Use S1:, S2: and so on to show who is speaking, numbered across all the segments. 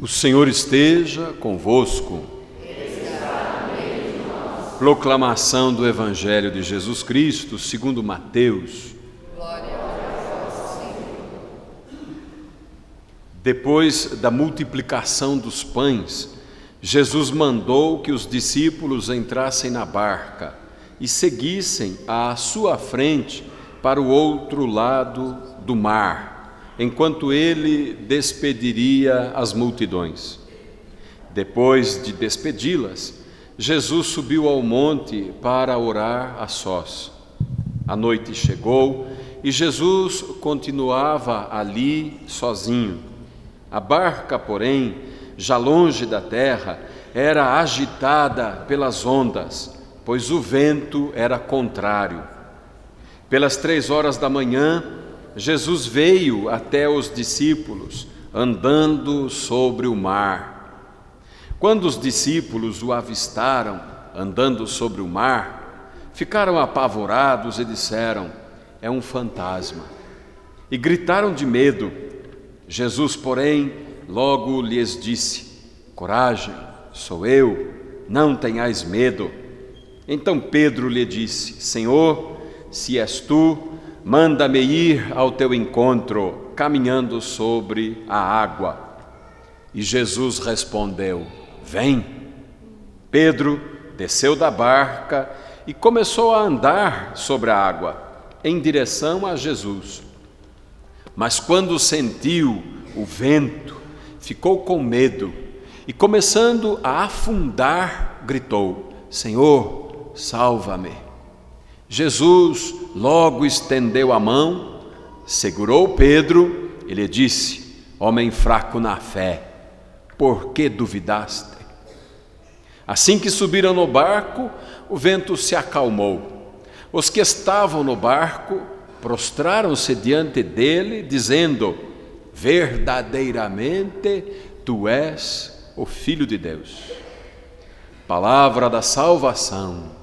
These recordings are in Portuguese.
S1: Senhor esteja convosco. Proclamação do Evangelho de Jesus Cristo, segundo Mateus.
S2: Glória a vós, Senhor.
S1: Depois da multiplicação dos pães, Jesus mandou que os discípulos entrassem na barca e seguissem à sua frente para o outro lado do mar, enquanto ele despediria as multidões. Depois de despedi-las, Jesus subiu ao monte para orar a sós. A noite chegou e Jesus continuava ali sozinho. A barca, porém, já longe da terra, era agitada pelas ondas, pois o vento era contrário. Pelas 3 horas da manhã, Jesus veio até os discípulos, andando sobre o mar. Quando os discípulos o avistaram, andando sobre o mar, ficaram apavorados e disseram: é um fantasma. E gritaram de medo. Jesus, porém, logo lhes disse: coragem, sou eu, não tenhais medo. Então Pedro lhe disse: Senhor, se és tu, manda-me ir ao teu encontro, caminhando sobre a água. E Jesus respondeu: vem. Pedro desceu da barca e começou a andar sobre a água, em direção a Jesus. Mas quando sentiu o vento, ficou com medo e, começando a afundar, gritou: Senhor, salva-me. Jesus logo estendeu a mão, segurou Pedro e lhe disse: homem fraco na fé, por que duvidaste? Assim que subiram no barco, o vento se acalmou. Os que estavam no barco prostraram-se diante dele, dizendo: verdadeiramente tu és o Filho de Deus. Palavra da salvação.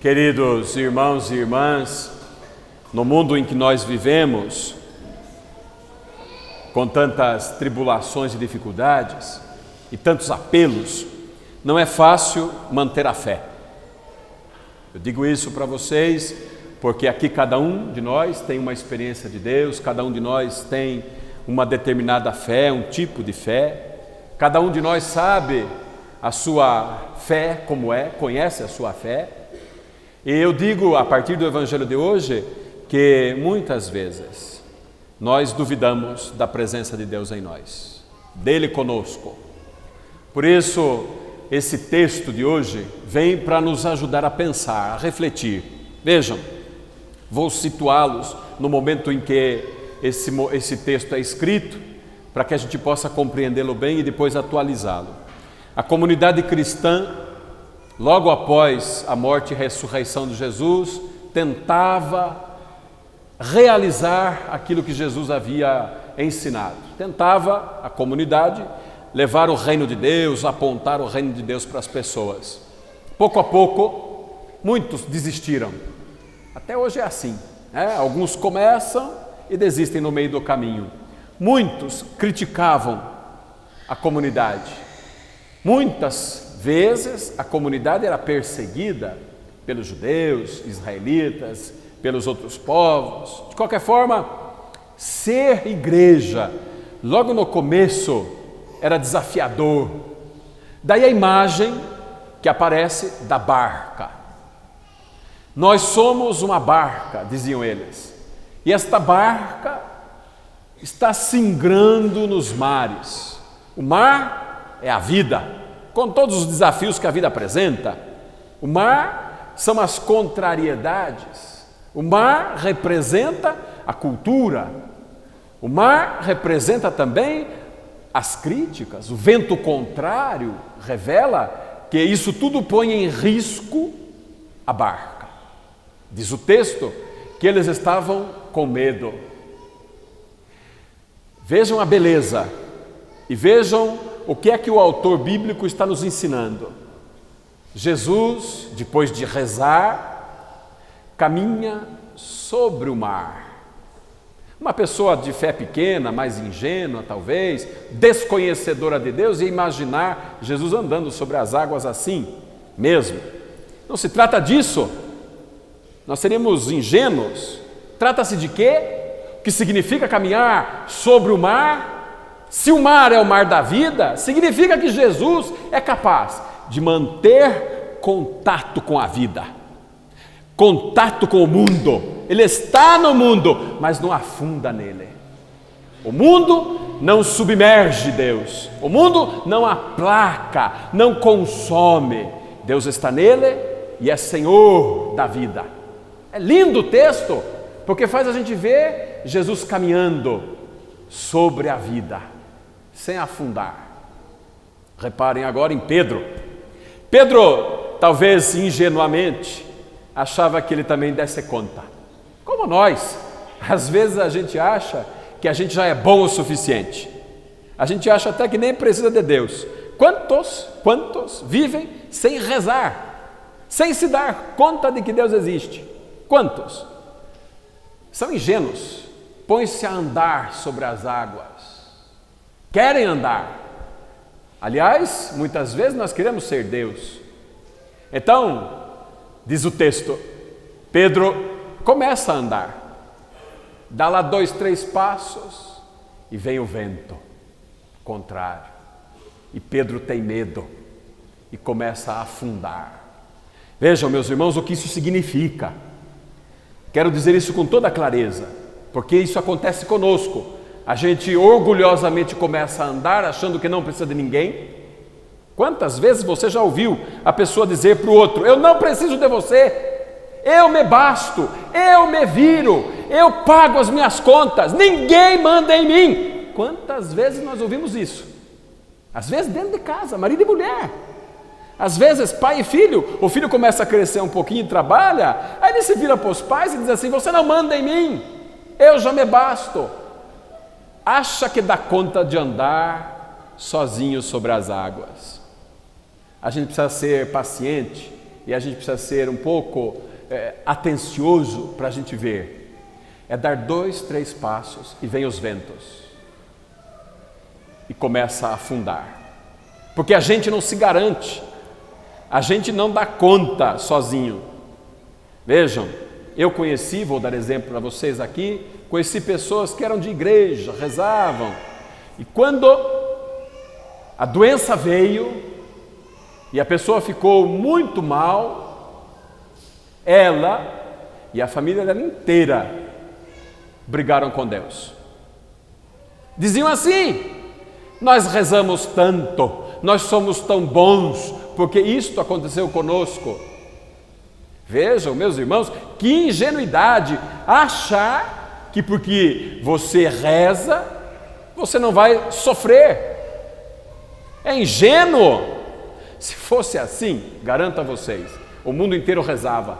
S1: Queridos irmãos e irmãs, no mundo em que nós vivemos, com tantas tribulações e dificuldades e tantos apelos, não é fácil manter a fé. Eu digo isso para vocês porque aqui cada um de nós tem uma experiência de Deus, cada um de nós tem uma determinada fé, um tipo de fé, cada um de nós sabe a sua fé como é, conhece a sua fé. E eu digo, a partir do Evangelho de hoje, que muitas vezes nós duvidamos da presença de Deus em nós, dele conosco. Por isso, esse texto de hoje vem para nos ajudar a pensar, a refletir. Vejam, vou situá-los no momento em que esse texto é escrito, para que a gente possa compreendê-lo bem e depois atualizá-lo. A comunidade cristã, logo após a morte e ressurreição de Jesus, tentava realizar aquilo que Jesus havia ensinado. Tentava, a comunidade, levar o reino de Deus, apontar o reino de Deus para as pessoas. Pouco a pouco, muitos desistiram. Até hoje é assim, né? Alguns começam e desistem no meio do caminho. Muitos criticavam a comunidade. Muitas vezes a comunidade era perseguida pelos judeus, israelitas, pelos outros povos. De qualquer forma, ser igreja, logo no começo, era desafiador. Daí a imagem que aparece da barca. Nós somos uma barca, diziam eles, e esta barca está singrando nos mares. O mar é a vida, com todos os desafios que a vida apresenta. O mar são as contrariedades. O mar representa a cultura. O mar representa também as críticas. O vento contrário revela que isso tudo põe em risco a barca. Diz o texto que eles estavam com medo. Vejam a beleza e vejam o que é que o autor bíblico está nos ensinando. Jesus, depois de rezar, caminha sobre o mar. Uma pessoa de fé pequena, mais ingênua talvez, desconhecedora de Deus, ia imaginar Jesus andando sobre as águas assim mesmo. Não se trata disso. Nós seríamos ingênuos. Trata-se de quê? O que significa caminhar sobre o mar? Se o mar é o mar da vida, significa que Jesus é capaz de manter contato com a vida, contato com o mundo. Ele está no mundo, mas não afunda nele. O mundo não submerge Deus, o mundo não aplaca, não consome. Deus está nele e é Senhor da vida. É lindo o texto, porque faz a gente ver Jesus caminhando sobre a vida, sem afundar. Reparem agora em Pedro. Pedro, talvez ingenuamente, achava que ele também desse conta. Como nós, às vezes a gente acha que a gente já é bom o suficiente. A gente acha até que nem precisa de Deus. Quantos vivem sem rezar, sem se dar conta de que Deus existe? Quantos? São ingênuos, põem-se a andar sobre as águas, querem andar. Aliás, muitas vezes nós queremos ser Deus. Então, diz o texto, Pedro começa a andar, dá lá 2, 3 passos e vem o vento contrário. E Pedro tem medo e começa a afundar. Vejam, meus irmãos, o que isso significa. Quero dizer isso com toda clareza, porque isso acontece conosco. A gente orgulhosamente começa a andar achando que não precisa de ninguém. Quantas vezes você já ouviu a pessoa dizer para o outro: eu não preciso de você, eu me basto, eu me viro, eu pago as minhas contas, ninguém manda em mim. Quantas vezes nós ouvimos isso? Às vezes dentro de casa, marido e mulher. Às vezes pai e filho, o filho começa a crescer um pouquinho e trabalha, aí ele se vira para os pais e diz assim: você não manda em mim, eu já me basto. Acha que dá conta de andar sozinho sobre as águas. A gente precisa ser paciente e a gente precisa ser um pouco atencioso para a gente ver. É dar 2, 3 passos e vem os ventos e começa a afundar, porque a gente não se garante, a gente não dá conta sozinho. Vejam, eu conheci, vou dar exemplo para vocês aqui, conheci pessoas que eram de igreja, rezavam, e quando a doença veio e a pessoa ficou muito mal, ela e a família dela inteira brigaram com Deus. Diziam assim: nós rezamos tanto, nós somos tão bons, porque isto aconteceu conosco. Vejam, meus irmãos, que ingenuidade achar que porque você reza, você não vai sofrer. É ingênuo. Se fosse assim, garanto a vocês, o mundo inteiro rezava.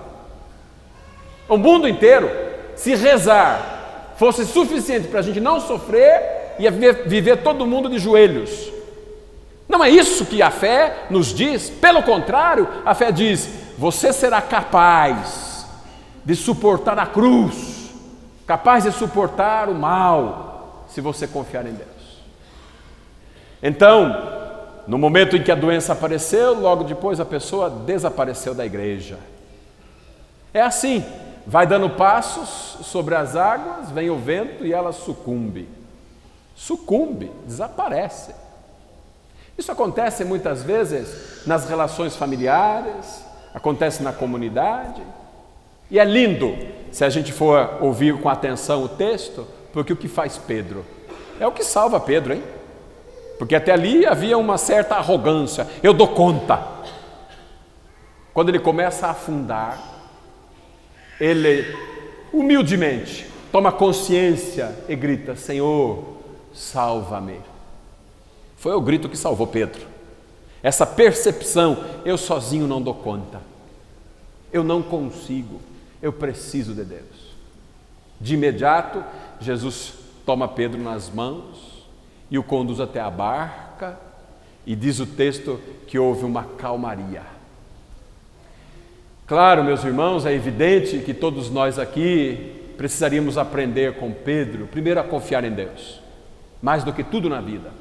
S1: O mundo inteiro, se rezar fosse suficiente para a gente não sofrer, ia viver todo mundo de joelhos. Não é isso que a fé nos diz. Pelo contrário, a fé diz: você será capaz de suportar a cruz, capaz de suportar o mal, se você confiar em Deus. Então, no momento em que a doença apareceu, logo depois a pessoa desapareceu da igreja. É assim, vai dando passos sobre as águas, vem o vento e ela sucumbe, desaparece. Isso acontece muitas vezes nas relações familiares, acontece na comunidade, e é lindo se a gente for ouvir com atenção o texto, porque o que faz Pedro é o que salva Pedro, hein? Porque até ali havia uma certa arrogância, eu dou conta. Quando ele começa a afundar, ele humildemente toma consciência e grita: Senhor, salva-me. Foi o grito que salvou Pedro. Essa percepção: eu sozinho não dou conta, eu não consigo, eu preciso de Deus. De imediato, Jesus toma Pedro nas mãos e o conduz até a barca, e diz o texto que houve uma calmaria. Claro, meus irmãos, é evidente que todos nós aqui precisaríamos aprender com Pedro, primeiro a confiar em Deus, mais do que tudo na vida.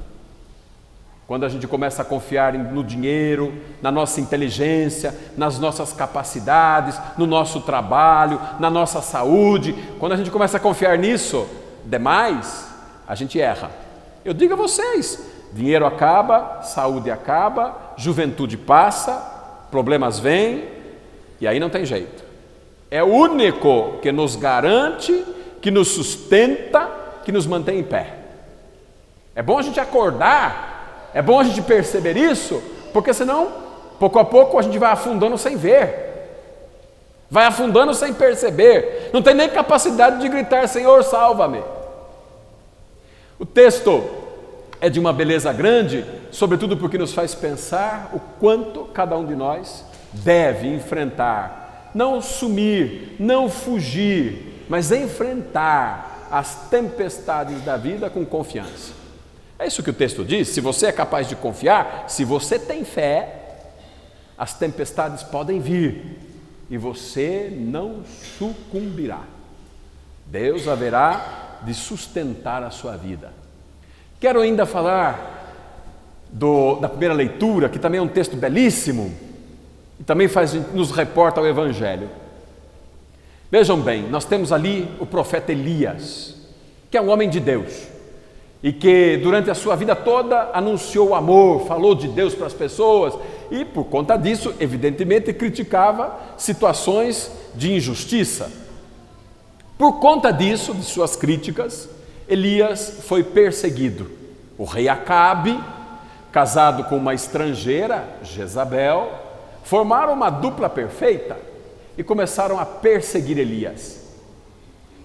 S1: Quando a gente começa a confiar no dinheiro, na nossa inteligência, nas nossas capacidades, no nosso trabalho, na nossa saúde, quando a gente começa a confiar nisso demais, a gente erra. Eu digo a vocês, dinheiro acaba, saúde acaba, juventude passa, problemas vêm e aí não tem jeito. É o único que nos garante, que nos sustenta, que nos mantém em pé. É bom a gente acordar, é bom a gente perceber isso, porque senão, pouco a pouco, a gente vai afundando sem ver, vai afundando sem perceber, não tem nem capacidade de gritar: Senhor, salva-me. O texto é de uma beleza grande, sobretudo porque nos faz pensar o quanto cada um de nós deve enfrentar, não sumir, não fugir, mas enfrentar as tempestades da vida com confiança. É isso que o texto diz. Se você é capaz de confiar, se você tem fé, as tempestades podem vir e você não sucumbirá. Deus haverá de sustentar a sua vida. Quero ainda falar da primeira leitura, que também é um texto belíssimo e também nos reporta ao Evangelho. Vejam bem, nós temos ali o profeta Elias, que é um homem de Deus e que durante a sua vida toda anunciou o amor, falou de Deus para as pessoas e por conta disso, evidentemente, criticava situações de injustiça. Por conta disso, de suas críticas, Elias foi perseguido. O rei Acabe, casado com uma estrangeira, Jezabel, formaram uma dupla perfeita e começaram a perseguir Elias,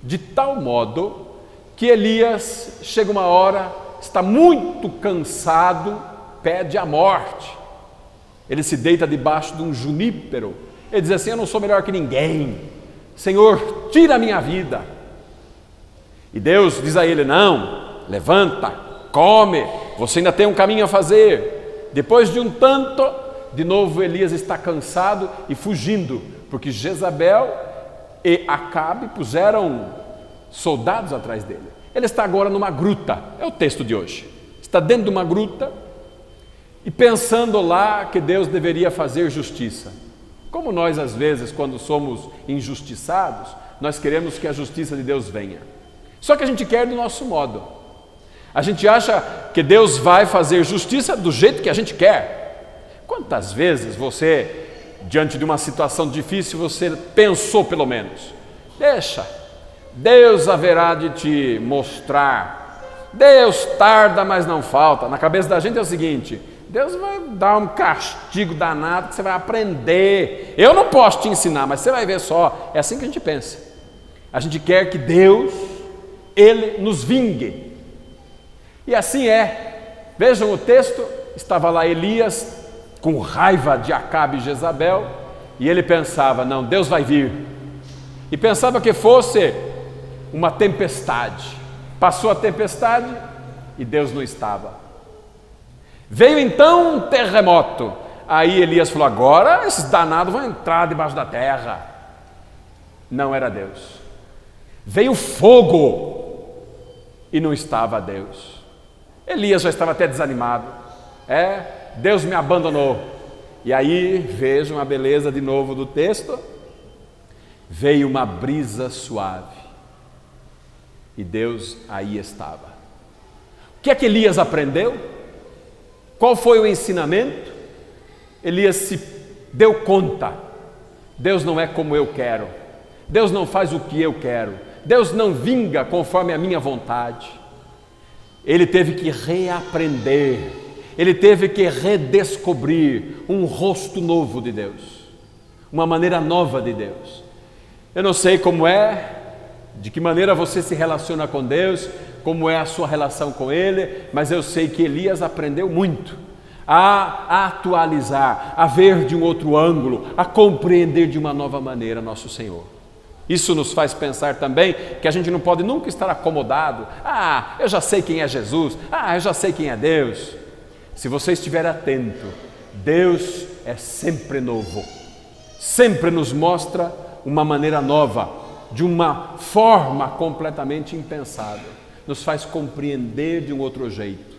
S1: de tal modo que Elias chega uma hora, está muito cansado, pede a morte. Ele se deita debaixo de um junípero, ele diz assim: eu não sou melhor que ninguém, Senhor, tira a minha vida. E Deus diz a ele: não, levanta, come, você ainda tem um caminho a fazer. Depois de um tanto, de novo Elias está cansado e fugindo, porque Jezabel e Acabe puseram soldados atrás dele. Ele está agora numa gruta, é o texto de hoje. Está dentro de uma gruta e pensando lá que Deus deveria fazer justiça. Como nós, às vezes, quando somos injustiçados, nós queremos que a justiça de Deus venha. Só que a gente quer do nosso modo. A gente acha que Deus vai fazer justiça do jeito que a gente quer. Quantas vezes você, diante de uma situação difícil, você pensou pelo menos: deixa, Deus haverá de te mostrar, Deus tarda, mas não falta. Na cabeça da gente é o seguinte: Deus vai dar um castigo danado que você vai aprender. Eu não posso te ensinar, mas você vai ver só. É assim que a gente pensa. A gente quer que Deus, Ele nos vingue. E assim é. Vejam o texto, estava lá Elias com raiva de Acabe e Jezabel, e ele pensava: não, Deus vai vir. E pensava que fosse uma tempestade. Passou a tempestade e Deus não estava. Veio então um terremoto. Aí Elias falou: agora esses danados vão entrar debaixo da terra. Não era Deus. Veio fogo e não estava Deus. Elias já estava até desanimado. Deus me abandonou. E aí, vejam a beleza de novo do texto. Veio uma brisa suave e Deus aí estava. O que é que Elias aprendeu? Qual foi o ensinamento? Elias se deu conta: Deus não é como eu quero, Deus não faz o que eu quero, Deus não vinga conforme a minha vontade. Ele teve que reaprender, ele teve que redescobrir um rosto novo de Deus, uma maneira nova de Deus. Eu não sei como é, de que maneira você se relaciona com Deus, como é a sua relação com Ele, mas eu sei que Elias aprendeu muito a atualizar, a ver de um outro ângulo, a compreender de uma nova maneira nosso Senhor. Isso nos faz pensar também que a gente não pode nunca estar acomodado. Eu já sei quem é Jesus, eu já sei quem é Deus. Se você estiver atento, Deus é sempre novo, sempre nos mostra uma maneira nova de uma forma completamente impensável, nos faz compreender de um outro jeito.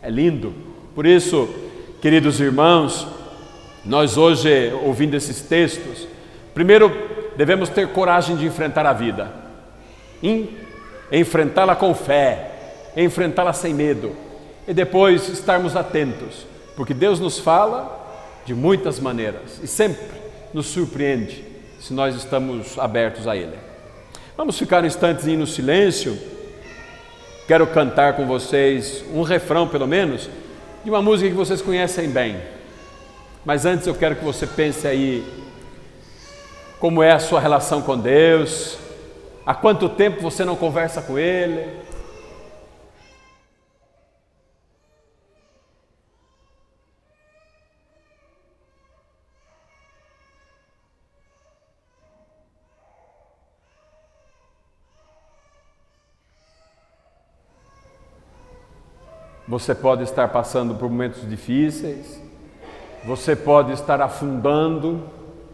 S1: É lindo. Por isso, queridos irmãos, nós hoje, ouvindo esses textos, primeiro devemos ter coragem de enfrentar a vida, enfrentá-la com fé, enfrentá-la sem medo, e depois estarmos atentos, porque Deus nos fala de muitas maneiras e sempre nos surpreende se nós estamos abertos a Ele. Vamos ficar um instantezinho no silêncio. Quero cantar com vocês um refrão, pelo menos, de uma música que vocês conhecem bem. Mas antes eu quero que você pense aí como é a sua relação com Deus, há quanto tempo você não conversa com Ele. Você pode estar passando por momentos difíceis, você pode estar afundando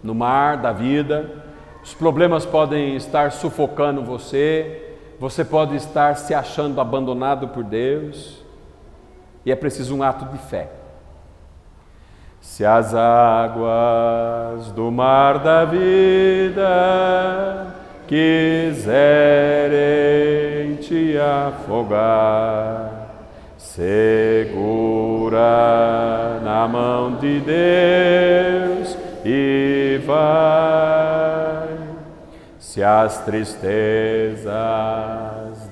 S1: no mar da vida, os problemas podem estar sufocando você, você pode estar se achando abandonado por Deus, e é preciso um ato de fé. Se as águas do mar da vida quiserem te afogar, segura na mão de Deus e vai. Se as tristezas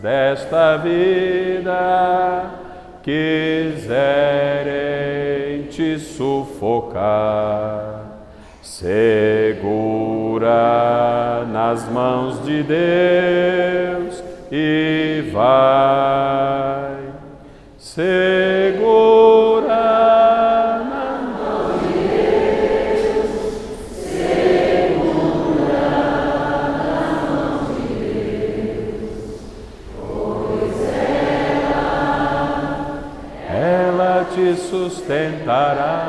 S1: desta vida quiserem te sufocar, segura nas mãos de Deus e vai. Segura na mão de Deus, segura na mão de Deus, pois ela te sustentará.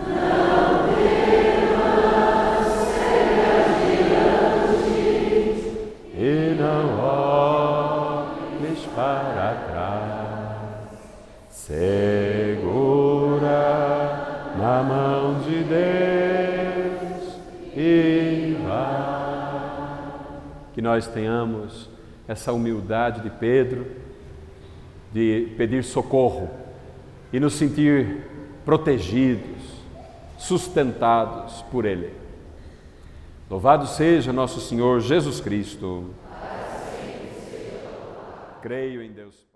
S1: Não temas, segue adiante e não olhes para trás, segura na mão de Deus e vai. Que nós tenhamos essa humildade de Pedro, de pedir socorro e nos sentir protegidos, sustentados por Ele. Louvado seja nosso Senhor Jesus Cristo. Creio em Deus.